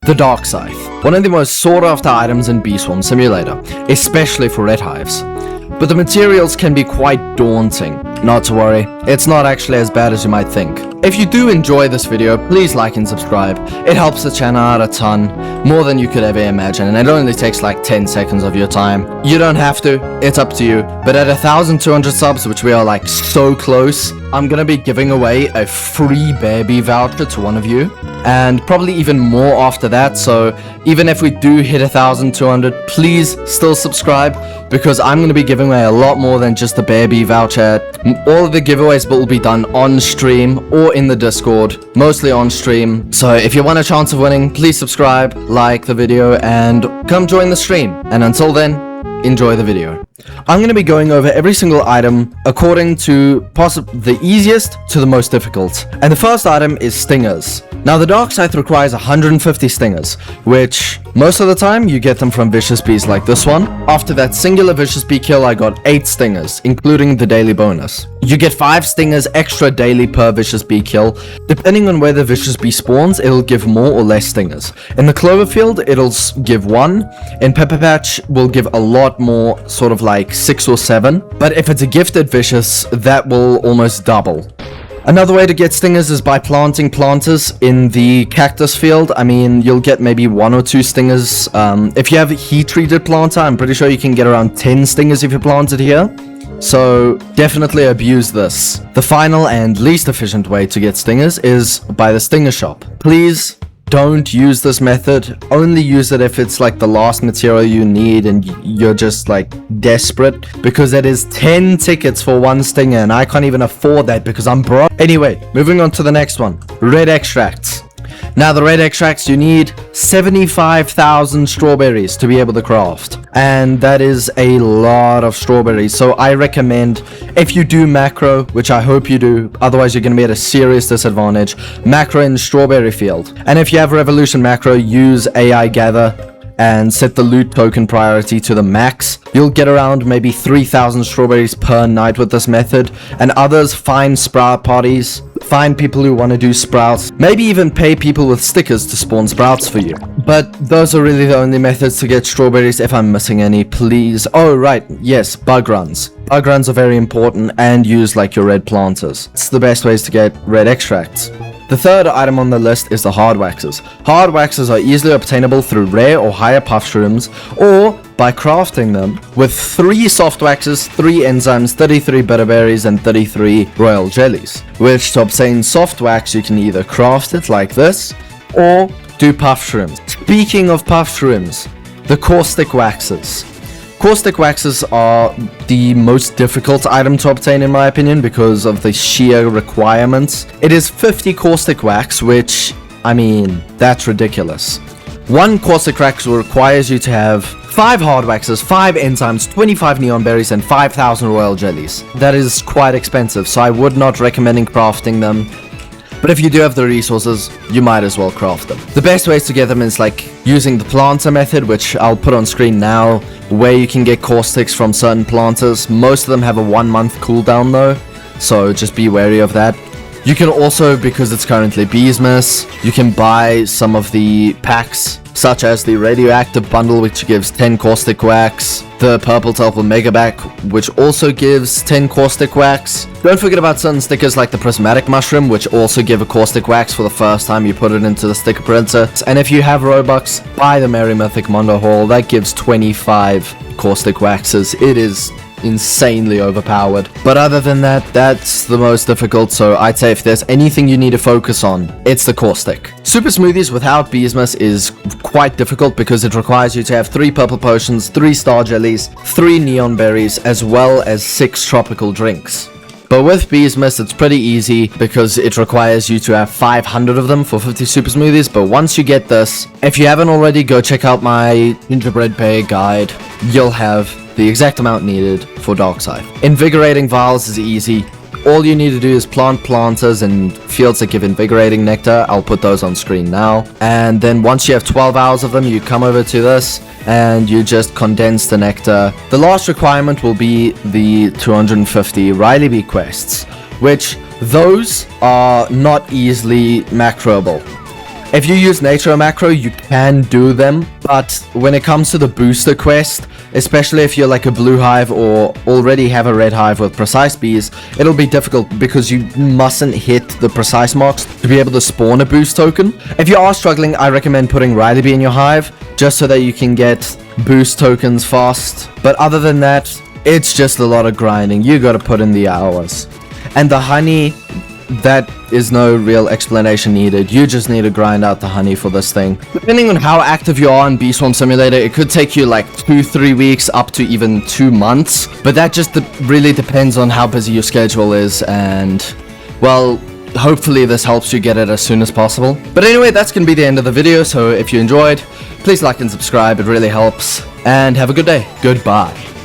the Dark Scythe, one of the most sought after items in Bee Swarm Simulator, especially for red hives. But the materials can be quite daunting. Not to worry, it's not actually as bad as you might think. If you do enjoy this video, please like and subscribe. It helps the channel out a ton, more than you could ever imagine, and it only takes like 10 seconds of your time. You don't have to, it's up to you. But at 1,200 subs, which we are like so close, I'm gonna be giving away a free baby voucher to one of you, and probably even more after that. So even if we do hit 1,200, please still subscribe, because I'm gonna be giving away a lot more than just the baby voucher. All of the giveaways will be done on stream or in the Discord, mostly on stream. So if you want a chance of winning, please subscribe, like the video, and come join the stream. And until then, enjoy the video. I'm going to be going over every single item according to the easiest to the most difficult. And the first item is stingers. Now the Dark Scythe requires 150 stingers, which most of the time you get them from vicious bees like this one. After that singular vicious bee kill, I got 8 stingers, including the daily bonus. You get 5 stingers extra daily per vicious bee kill. Depending on where the vicious bee spawns, it'll give more or less stingers. In the clover field, it'll give 1. In Pepper Patch, will give a lot more, sort of like 6 or 7. But if it's a gifted vicious, that will almost double. Another way to get stingers is by planting planters in the cactus field. I mean, you'll get maybe 1 or 2 stingers. If you have a heat-treated planter, I'm pretty sure you can get around 10 stingers if you plant it here. So definitely abuse this. The final and least efficient way to get stingers is by the stinger shop. Please don't use this method. Only use it if it's like the last material you need and you're just like desperate, because it is 10 tickets for 1 stinger and I can't even afford that because I'm broke. Anyway, moving on to the next one. Red extracts. Now the red extracts, you need 75,000 strawberries to be able to craft, and that is a lot of strawberries. So I recommend, if you do macro, which I hope you do, otherwise you're going to be at a serious disadvantage, macro in strawberry field. And if you have revolution macro, use AI gather and set the loot token priority to the max. You'll get around maybe 3,000 strawberries per night with this method, and others find sprout parties, find people who want to do sprouts, maybe even pay people with stickers to spawn sprouts for you. But those are really the only methods to get strawberries. If I'm missing any, please. Oh right, yes, bug runs. Bug runs are very important, and use like your red planters. It's the best ways to get red extracts. The third item on the list is the hard waxes. Hard waxes are easily obtainable through rare or higher puff shrooms, or by crafting them with 3 soft waxes, 3 enzymes, 33 bitterberries, and 33 royal jellies. Which, to obtain soft wax, you can either craft it like this, or do puff shrooms. Speaking of puff shrooms, the caustic waxes. Caustic waxes are the most difficult item to obtain in my opinion because of the sheer requirements. It is 50 caustic wax, which, I mean, that's ridiculous. 1 caustic wax requires you to have 5 hard waxes, 5 enzymes, 25 neon berries, and 5,000 royal jellies. That is quite expensive, so I would not recommend crafting them. But if you do have the resources, you might as well craft them. The best ways to get them is like using the planter method, which I'll put on screen now, where you can get caustics from certain planters. Most of them have a 1-month cooldown though, so just be wary of that. You can also, because it's currently Beesmas, you can buy some of the packs, such as the radioactive bundle, which gives 10 caustic wax, the purple tulpa mega pack, which also gives 10 caustic wax. Don't forget about certain stickers like the prismatic mushroom, which also give a caustic wax for the first time you put it into the sticker printer. And if you have Robux, buy the Merry Mythic Mondo Haul. That gives 25 caustic waxes. It is insanely overpowered. But other than that, that's the most difficult, so I'd say if there's anything you need to focus on, it's the caustic. Super smoothies without Beesmas is quite difficult because it requires you to have 3 purple potions, 3 star jellies, 3 neon berries, as well as 6 tropical drinks. But with Beesmas, it's pretty easy because it requires you to have 500 of them for 50 super smoothies. But once you get this, if you haven't already, go check out my gingerbread pear guide. You'll have the exact amount needed for Dark Scythe. Invigorating vials is easy. All you need to do is plant planters in fields that give invigorating nectar. I'll put those on screen now. And then once you have 12 hours of them, you come over to this and you just condense the nectar. The last requirement will be the 250 Riley Bee quests, which those are not easily macroable. If you use nature macro, you can do them, but when it comes to the booster quest, especially if you're like a blue hive or already have a red hive with precise bees, it'll be difficult because you mustn't hit the precise marks to be able to spawn a boost token. If you are struggling, I recommend putting Riley Bee in your hive, just so that you can get boost tokens fast. But other than that, it's just a lot of grinding. You gotta put in the hours. And the honey, that is no real explanation needed. You just need to grind out the honey for this thing. Depending on how active you are in Bee Swarm Simulator, it could take you like 2-3 weeks up to even 2 months. But that just really depends on how busy your schedule is, and well, hopefully this helps you get it as soon as possible. But anyway, that's gonna be the end of the video, so if you enjoyed, please like and subscribe, it really helps. And have a good day. Goodbye.